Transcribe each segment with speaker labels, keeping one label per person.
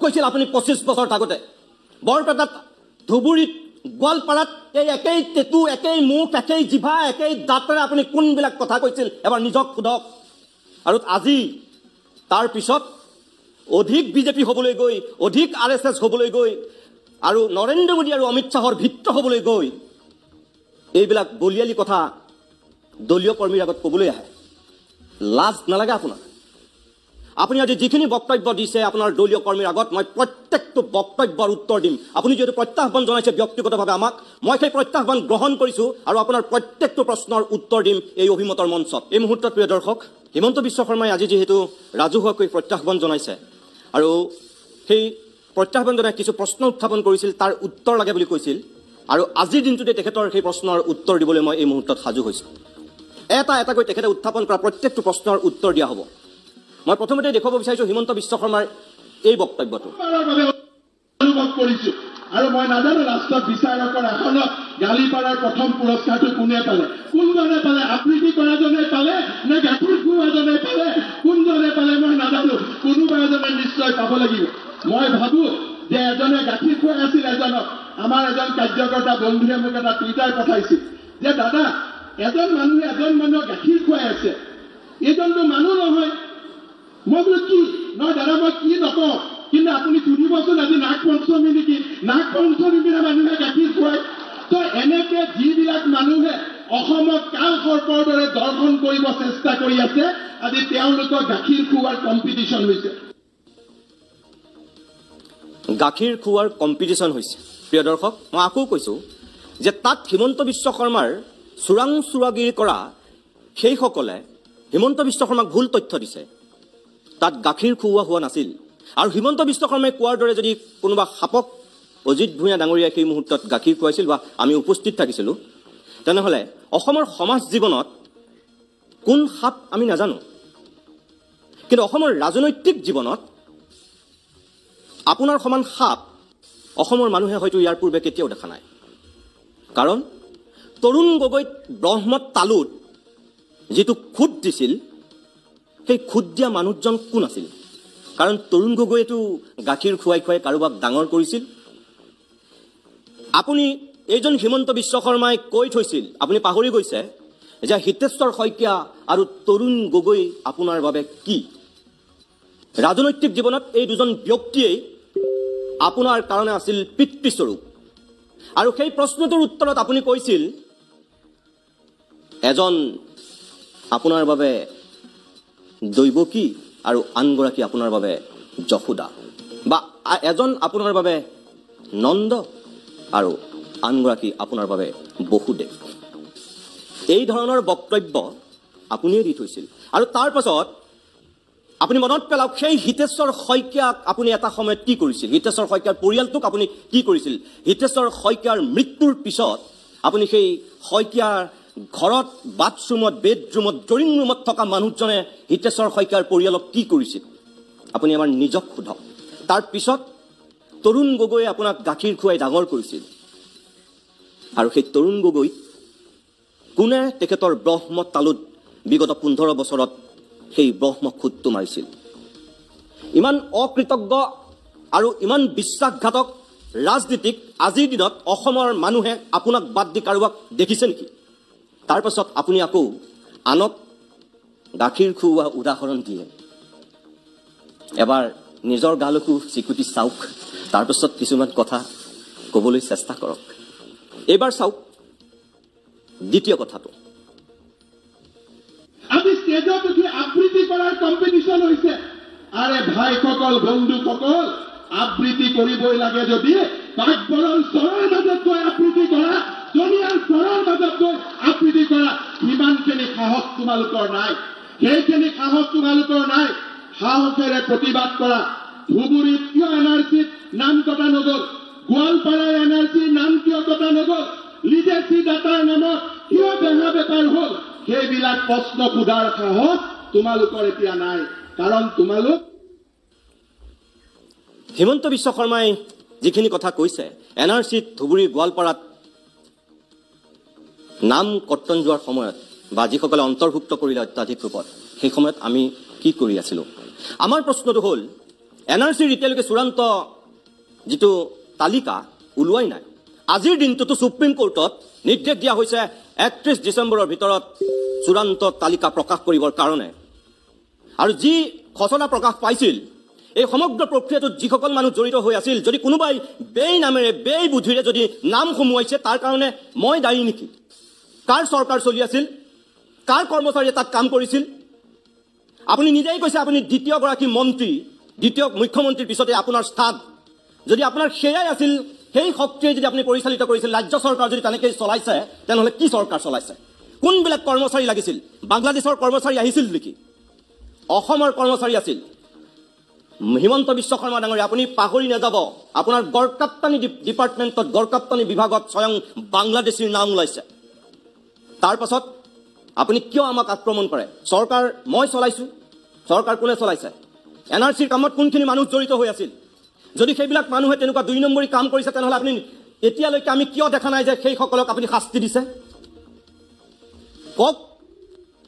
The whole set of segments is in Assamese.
Speaker 1: কৈছিল আপুনি 25 বছৰ আগতে বৰপেটাত ধুবুৰীত গোৱালপাৰাত এই একেই টেটু একেই মুখ একেই জিভা একেই দাঁতেৰে আপুনি কোনবিলাক কথা কৈছিল এবাৰ নিজক সোধক আৰু আজি তাৰ পিছত অধিক বিজেপি হ'বলৈ গৈ অধিক আৰএছএছ হ'বলৈ গৈ আৰু নৰেন্দ্ৰ মোদী আৰু অমিত শাহৰ ভিত্ৰ হ'বলৈ গৈ এইবিলাক বলিয়ালি কথা দলীয় কৰ্মীৰ আগত ক'বলৈ আহে লাজ নালাগে আপোনাৰ আপুনি আজি যিখিনি বক্তব্য দিছে আপোনাৰ দলীয় কৰ্মীৰ আগত মই প্ৰত্যেকটো বক্তব্যৰ উত্তৰ দিম আপুনি যদি প্ৰত্যাহ্বান জনাইছে ব্যক্তিগতভাৱে আমাক মই সেই প্ৰত্যাহ্বান গ্ৰহণ কৰিছো আৰু আপোনাৰ প্ৰত্যেকটো প্ৰশ্নৰ উত্তৰ দিম এই অভিমতৰ মঞ্চত এই মুহূৰ্তত প্ৰিয় দৰ্শক হিমন্ত বিশ্ব শৰ্মাই আজি যেহেতু ৰাজহুৱাকৈ প্ৰত্যাহ্বান জনাইছে আৰু সেই প্ৰত্যাহ্বান জনাই কিছু প্ৰশ্ন উত্থাপন কৰিছিল তাৰ উত্তৰ লাগে বুলি কৈছিল আৰু আজিৰ দিনটোতে তেখেতৰ সেই প্ৰশ্নৰ উত্তৰ দিবলৈ মই এই মুহূৰ্তত সাজু হৈছো এটাকৈ তেখেতে উত্থাপন কৰা প্ৰত্যেকটো প্ৰশ্নৰ উত্তৰ দিয়া হ'ব মই প্ৰথমতে দেখুৱাব বিচাৰিছো হিমন্ত বিশ্ব শৰ্মাৰ এই বক্তব্যটো
Speaker 2: অনুভৱ কৰিছো আৰু মই নাজানো ৰাষ্ট্ৰত বিচাৰকৰ আসনত গালি পাৰাৰ প্ৰথম পুৰস্কাৰটো কোনে পালে কোনজনে পালে আবৃত্তি কৰাজনে পালে নে গাখীৰ খুওৱাজনে পালে কোনজনে পালে মই নাজানো কোনোবা এজনে নিশ্চয় পাব লাগিব মই ভাবো যে এজনে গাখীৰ খুৱাই আছিল এজনক আমাৰ এজন কাৰ্যকৰ্তা বন্ধুৱে মোক এটা টুইটাৰ পঠাইছিল যে দাদা এজন মানুহক গাখীৰ খুৱাই আছে এইজনটো মানুহ নহয় মই বোলো কি নহয় দাদা মই কি নকওঁ কিন্তু আপুনি সুধিবচোন আজি নাগ পঞ্চমী নেকি নাগ পঞ্চমী দিনা মানুহে গাখীৰ খুৱায় তো এনেকে যিবিলাক মানুহে অসমক কাল সৰ্পৰ দৰে দৰ্শন কৰিব চেষ্টা কৰি আছে আজি তেওঁলোকক গাখীৰ খুওৱাৰ কম্পিটিশ্যন হৈছে
Speaker 1: গাখীৰ খুওৱাৰ কম্পিটিশ্যন হৈছে প্ৰিয় দৰ্শক মই আকৌ কৈছো যে তাত হিমন্ত বিশ্ব শৰ্মাৰ চোৰাং চোৰাগিৰি কৰা সেইসকলে হিমন্ত বিশ্ব শৰ্মাক ভুল তথ্য দিছে তাত গাখীৰ খুওৱা হোৱা নাছিল আৰু হিমন্ত বিশ্ব শৰ্মাই কোৱাৰ দৰে যদি কোনোবা সাপক অজিত ভূঞা ডাঙৰীয়াই সেই মুহূৰ্তত গাখীৰ খুৱাইছিল বা আমি উপস্থিত থাকিছিলোঁ তেনেহ'লে অসমৰ সমাজ জীৱনত কোন সাপ আমি নাজানো কিন্তু অসমৰ ৰাজনৈতিক জীৱনত আপোনাৰ সমান সাপ অসমৰ মানুহে হয়তো ইয়াৰ পূৰ্বে কেতিয়াও দেখা নাই কাৰণ তৰুণ গগৈত ব্ৰহ্মত তালুত যিটো খুদ দিছিল সেই খুদ দিয়া মানুহজন কোন আছিল কাৰণ তৰুণ গগৈয়েতো গাখীৰ খুৱাই খুৱাই কাৰোবাক ডাঙৰ কৰিছিল আপুনি এইজন হিমন্ত বিশ্ব শৰ্মাই কৈ থৈছিল আপুনি পাহৰি গৈছে যে হিতেশ্বৰ শইকীয়া আৰু তৰুণ গগৈ আপোনাৰ বাবে কি ৰাজনৈতিক জীৱনত এই দুজন ব্যক্তিয়েই আপোনাৰ কাৰণে আছিল পিতৃস্বৰূপ আৰু সেই প্ৰশ্নটোৰ উত্তৰত আপুনি কৈছিল এজন আপোনাৰ বাবে দৈৱকী আৰু আনগৰাকী আপোনাৰ বাবে যশোদা বা এজন আপোনাৰ বাবে নন্দ আৰু আনগৰাকী আপোনাৰ বাবে বসুদেৱ এই ধৰণৰ বক্তব্য আপুনিয়ে দি থৈছিল আৰু তাৰ পাছত আপুনি মনত পেলাওক সেই হিতেশ্বৰ শইকীয়াক আপুনি এটা সময়ত কি কৰিছিল হিতেশ্বৰ শইকীয়াৰ পৰিয়ালটোক আপুনি কি কৰিছিল হিতেশ্বৰ শইকীয়াৰ মৃত্যুৰ পিছত আপুনি সেই শইকীয়াৰ ঘৰত বাথৰুমত বেডৰুমত ড্ৰয়িং ৰুমত থকা মানুহজনে হিতেশ্বৰ শইকীয়াৰ পৰিয়ালক কি কৰিছিল আপুনি আমাৰ নিজক সোধক তাৰ পিছত তৰুণ গগৈয়ে আপোনাক গাখীৰ খুৱাই ডাঙৰ কৰিছিল আৰু সেই তৰুণ গগৈ কোনে তেখেতৰ ব্ৰহ্ম তালুত বিগত 15 বছৰত সেই ব্ৰহ্ম খুদটো মাৰিছিল ইমান অকৃতজ্ঞ আৰু ইমান বিশ্বাসঘাতক ৰাজনীতিক আজিৰ দিনত অসমৰ মানুহে আপোনাক বাদ দি কাৰোবাক দেখিছে নেকি তাৰ পাছত আপুনি আকৌ আনক গাখীৰ খুওৱা উদাহৰণ দিয়ে এবাৰ নিজৰ গালকো চিকুটি চাওক তাৰ পাছত কিছুমান কথা ক'বলৈ চেষ্টা কৰক এবাৰ চাওক দ্বিতীয় কথাটো
Speaker 2: আজি ষ্টেজত উঠি আবৃত্তি কৰাৰ কম্পিটিশ্যন হৈছে আৰে ভাইসকল বন্ধুসকল আবৃত্তি কৰিবই লাগে যদি বাগবৰৰ স্বৰৰ মাজত গৈ আবৃত্তি কৰা জনিয়াৰ স্বৰৰ মাজত গৈ আবৃত্তি কৰা সিমানখিনি সাহস তোমালোকৰ নাই সেইখিনি সাহস তোমালোকৰ নাই সাহসেৰে প্ৰতিবাদ কৰা ধুবুৰীত কিয় এনআৰচিত নাম কটা নগ'ল গোৱালপাৰাৰ এনআৰচিৰ নাম কিয় কটা নগ'ল লিগেচি ডাটাৰ নামত কিয় বেহা বেপাৰ হ'ল সেইবিলাক প্ৰশ্ন সোধাৰ সাহস তোমালোকৰ এতিয়া নাই কাৰণ তোমালোক
Speaker 1: হিমন্ত বিশ্ব শৰ্মাই যিখিনি কথা কৈছে এনআৰচিত ধুবুৰী গোৱালপাৰাত নাম কৰ্তন যোৱাৰ সময়ত বা যিসকলে অন্তৰ্ভুক্ত কৰিলে অত্যাধিক ৰূপত সেই সময়ত আমি কি কৰি আছিলোঁ আমাৰ প্ৰশ্নটো হ'ল NRCৰ এতিয়ালৈকে চূড়ান্ত যিটো তালিকা ওলোৱাই নাই। আজিৰ দিনটোতো সুপ্ৰিম কোৰ্টত নিৰ্দেশ দিয়া হৈছে 31 ডিচেম্বৰৰ ভিতৰত চূড়ান্ত তালিকা প্ৰকাশ কৰিবৰ কাৰণে। আৰু যি খচৰা প্ৰকাশ পাইছিল এই সমগ্ৰ প্ৰক্ৰিয়াটোত যিসকল মানুহ জড়িত হৈ আছিল, যদি কোনোবাই বেই নামেৰে বেই বুদ্ধিৰে যদি নাম সোমোৱাইছে তাৰ কাৰণে মই দায়ী নেকি? কাৰ চৰকাৰ চলি আছিল? কাৰ কৰ্মচাৰীয়ে তাত কাম কৰিছিল? আপুনি নিজেই কৈছে আপুনি দ্বিতীয়গৰাকী মন্ত্ৰী, দ্বিতীয় মুখ্যমন্ত্ৰীৰ পিছতে আপোনাৰ স্থান। যদি আপোনাৰ সেয়াই আছিল, সেই শক্তিয়ে যদি আপুনি পৰিচালিত কৰিছিল, ৰাজ্য চৰকাৰ যদি তেনেকৈ চলাইছে, তেনেহ'লে কি চৰকাৰ চলাইছে? কোনবিলাক কৰ্মচাৰী লাগিছিল? বাংলাদেশৰ কৰ্মচাৰী আহিছিল নেকি? অসমৰ কৰ্মচাৰী আছিল। হিমন্ত বিশ্ব শৰ্মা ডাঙৰীয়া, আপুনি পাহৰি নাযাব, আপোনাৰ গড়কাপ্তানি ডিপাৰ্টমেণ্টত, গড়কাপ্তানি বিভাগত স্বয়ং বাংলাদেশীৰ নাম ওলাইছে। তাৰ পাছত আপুনি কিয় আমাক আক্ৰমণ কৰে? চৰকাৰ মই চলাইছোঁ, চৰকাৰ কোনে চলাইছে? NRCৰ কামত কোনখিনি মানুহ জড়িত হৈ আছিল? যদি সেইবিলাক মানুহে তেনেকুৱা 2 নম্বৰী কাম কৰিছে, তেনেহ'লে আপুনি এতিয়ালৈকে আমি কিয় দেখা নাই যে সেইসকলক আপুনি শাস্তি দিছে? কওক,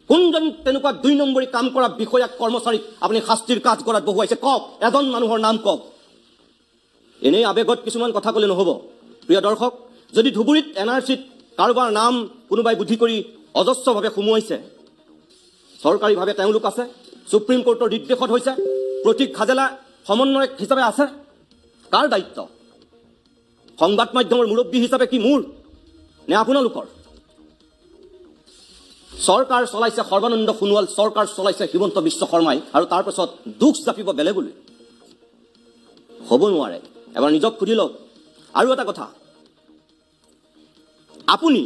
Speaker 1: কোনজন তেনেকুৱা 2 নম্বৰী কাম কৰা বিষয়াক, কৰ্মচাৰীক আপুনি শাস্তিৰ কাজ কৰাত বহুৱাইছে? কওক, এজন মানুহৰ নাম কওক। এনেই আৱেগত কিছুমান কথা ক'লে নহ'ব। প্ৰিয় দৰ্শক, যদি ধুবুৰীত NRCত কাৰোবাৰ নাম কোনোবাই বুদ্ধি কৰি অজস্ৰভাৱে সোমোৱাইছে, চৰকাৰীভাৱে তেওঁলোক আছে, সুপ্ৰিম কোৰ্টৰ নিৰ্দেশত হৈছে, প্ৰতীক হাজেলা সমন্বয়ক হিচাপে আছে, কাৰ দায়িত্ব? সংবাদ মাধ্যমৰ মুৰব্বী হিচাপে কি মোৰ নে আপোনালোকৰ? চৰকাৰ চলাইছে সৰ্বানন্দ সোণোৱাল, চৰকাৰ চলাইছে হিমন্ত বিশ্ব শৰ্মাই, আৰু তাৰ পাছত দুখ জাপিব বেলেগলৈ হ'ব নোৱাৰে। এবাৰ নিজক সুধি লওক। আৰু এটা কথা, আপুনি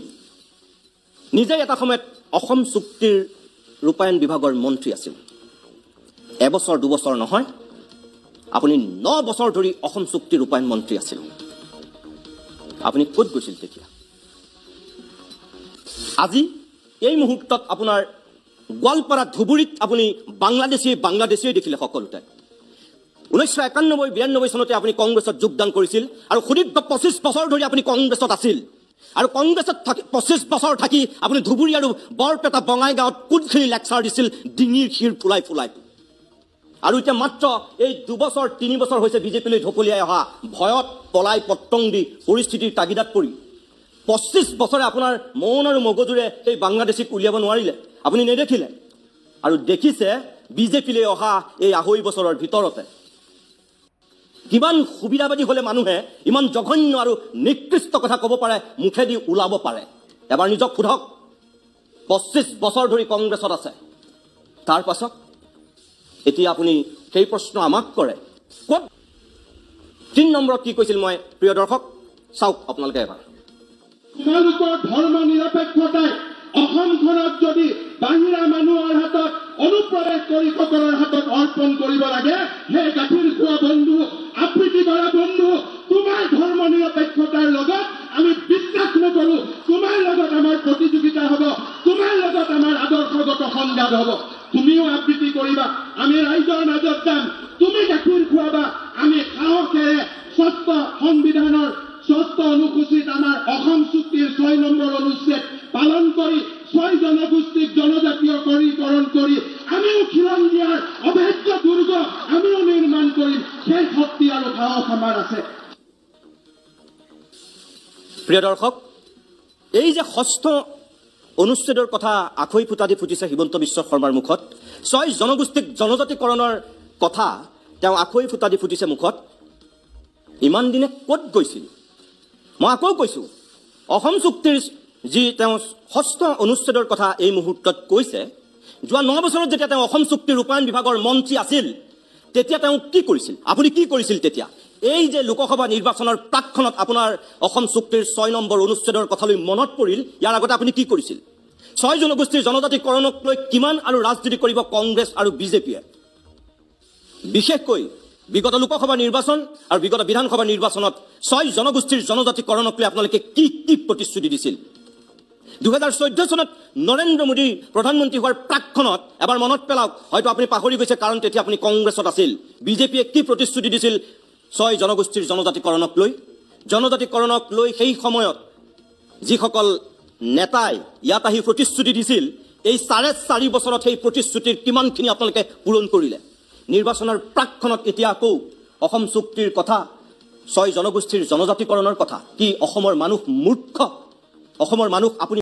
Speaker 1: নিজেই এটা সময়ত অসম চুক্তিৰ ৰূপায়ণ বিভাগৰ মন্ত্ৰী আছিল। এবছৰ 2 বছৰ নহয়, আপুনি 9 বছৰ ধৰি অসম চুক্তি ৰূপায়ণ মন্ত্ৰী আছিল। আপুনি ক'ত গৈছিল তেতিয়া? আজি এই মুহূৰ্তত আপোনাৰ গোৱালপাৰা, ধুবুৰীত আপুনি বাংলাদেশীয়ে দেখিলে সকলোতে। 1991-92 চনতে আপুনি কংগ্ৰেছত যোগদান কৰিছিল, আৰু সুদীৰ্ঘ 25 বছৰ ধৰি আপুনি কংগ্ৰেছত আছিল। আৰু কংগ্ৰেছত 25 বছৰ থাকি আপুনি ধুবুৰী আৰু বৰপেটা বঙাইগাঁৱত কোনখিনি লেকচাৰ দিছিল? ডিঙিৰ শিৰ ফুলাই ফুলাই। আৰু এতিয়া মাত্ৰ এই 2 বছৰ 3 বছৰ হৈছে বিজেপিলৈ ঢপলিয়াই অহা, ভয়ত পলাই পত্তং দি পৰিস্থিতিৰ তাগিদাত পৰি 25 বছৰে আপোনাৰ মন আৰু মগজুৰে সেই বাংলাদেশীক উলিয়াব নোৱাৰিলে, আপুনি নেদেখিলে। আৰু দেখিছে বিজেপিলৈ অহা এই 2.5 বছৰৰ ভিতৰতে কিমান সুবিধাবাদী হ'লে মানুহে ইমান জঘন্য আৰু নিকৃষ্ট কথা ক'ব পাৰে, মুখেদি ওলাব পাৰে। এবাৰ নিজক সোধক, 25 বছৰ ধৰি কংগ্ৰেছত আছে, তাৰ পাছত এতিয়া আপুনি সেই প্ৰশ্ন আমাক কৰে। ক'ত 3 নম্বৰত কি কৈছিল মই? প্ৰিয় দৰ্শক চাওক আপোনালোকে এবাৰ।
Speaker 2: তোমালোকৰ ধৰ্ম নিৰপেক্ষতাই অসমখনত যদি বাহিৰা মানুহৰ হাতত অনুপ্ৰৱেশ কৰি সকলৰ হাতত অৰ্পণ কৰিব লাগে, সেই গাখীৰ খোৱা বন্ধু, আবৃত্তি কৰা বন্ধু, তোমাৰ ধৰ্ম নিৰপেক্ষতাৰ লগত আমি বিশ্বাস নকৰো। তোমাৰ লগত আমাৰ প্ৰতিযোগিতা হ'ব, তোমাৰ লগত আমাৰ আদৰ্শগত সংঘাত হ'ব। তুমিও আবৃত্তি কৰিবা, আমি ৰাইজৰ মাজত যাম, তুমি গাখীৰ খুৱাবা, আমি সাহসেৰে 6ষ্ঠ সংবিধানৰ 6ষ্ঠ অনুসূচিত আমাৰ অসম চুক্তিৰ 6 নম্বৰ অনুচ্ছেদ পালন কৰি 6 জনগোষ্ঠীক জনজাতীয়কৰণ কৰি আমিও খিলন দিয়াৰ অভেদ্য দুৰ্গ আমিও নিৰ্মাণ কৰিম। সেই শক্তি আৰু সাহস আমাৰ আছে।
Speaker 1: প্ৰিয় দৰ্শক, এই যে 6ষ্ঠ অনুচ্ছেদৰ কথা আখৈ ফুটা দি ফুটিছে হিমন্ত বিশ্ব শৰ্মাৰ মুখত, 6 জনগোষ্ঠীক জনজাতিকৰণৰ কথা তেওঁ আখৈ ফুটা দি ফুটিছে মুখত, ইমান দিনে ক'ত গৈছিল? মই আকৌ কৈছোঁ, অসম চুক্তিৰ যি তেওঁ 6ষ্ঠ অনুচ্ছেদৰ কথা এই মুহূৰ্তত কৈছে, যোৱা 9 বছৰত যেতিয়া তেওঁ অসম চুক্তি ৰূপায়ণ বিভাগৰ মন্ত্ৰী আছিল, তেতিয়া তেওঁ কি কৰিছিল? আপুনি কি কৰিছিল তেতিয়া? এই যে লোকসভা নিৰ্বাচনৰ প্ৰাকখনত আপোনাৰ অসম চুক্তিৰ 6 নম্বৰ অনুচ্ছেদৰ কথালৈ মনত পৰিল, ইয়াৰ আগতে আপুনি কি কৰিছিল? 6 জনগোষ্ঠীৰ জনজাতিকৰণক লৈ কিমান আৰু ৰাজনীতি কৰিব কংগ্ৰেছ আৰু বিজেপিয়ে? বিশেষকৈ বিগত লোকসভা নিৰ্বাচন আৰু বিগত বিধানসভা নিৰ্বাচনত 6 জনগোষ্ঠীৰ জনজাতিকৰণক লৈ আপোনালোকে কি কি প্ৰতিশ্ৰুতি দিছিল? 2014 চনত নৰেন্দ্ৰ মোদী প্ৰধানমন্ত্ৰী হোৱাৰ প্ৰাকখনত এবাৰ মনত পেলাওক, হয়তো আপুনি পাহৰি গৈছে কাৰণ তেতিয়া আপুনি কংগ্ৰেছত আছিল। বিজেপিয়ে কি প্ৰতিশ্ৰুতি দিছিল 6 জনগোষ্ঠীৰ জনজাতিকৰণক লৈ সেই সময়ত যিসকল নেতাই ইয়াত আহি প্ৰতিশ্ৰুতি দিছিল, এই 4.5 বছৰত সেই প্ৰতিশ্ৰুতিৰ কিমানখিনি আপোনালোকে পূৰণ কৰিলে? নিৰ্বাচনৰ প্ৰাকখনত এতিয়া আকৌ অসম চুক্তিৰ কথা 6 জনগোষ্ঠীৰ জনজাতিকৰণৰ কথা কি অসমৰ মানুহ মূৰ্খ অসমৰ মানুহ আপুনি